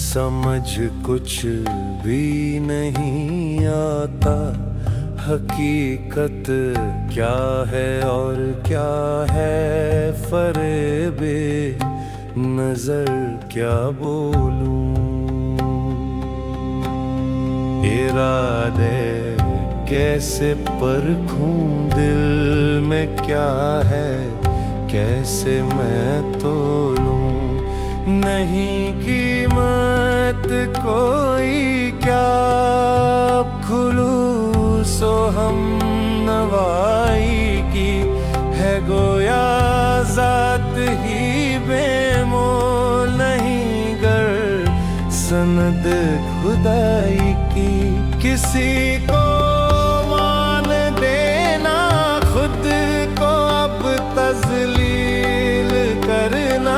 समझ कुछ भी नहीं आता, हकीकत क्या है और क्या है फरेबे नजर, क्या बोलूं। इरादे कैसे परखूं, दिल में क्या है कैसे मैं तोलूं। नहीं कीमत कोई क्या खुलूसो हम नवाई की, है गोया जात ही बेमोल नहीं गर सनद खुदाई की। किसी को मान देना खुद को अब तजलील करना,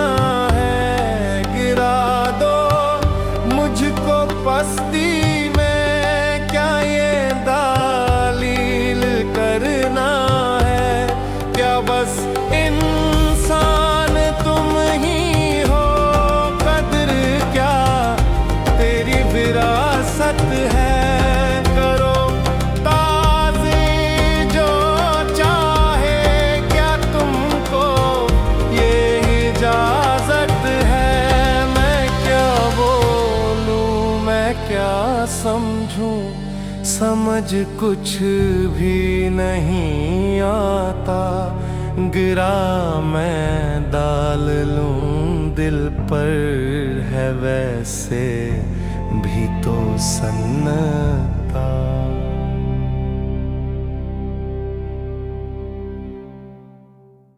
मुझको पस्ती में क्या ये दालील करना है। क्या बस इंसान तुम ही हो, कदर क्या तेरी विरासत है। करो ताज़ी जो चाहे, क्या तुमको ये इजाजत है। क्या समझूं, समझ कुछ भी नहीं आता। गिरा मैं डाल लूं दिल पर, है वैसे भी तो सन्नता।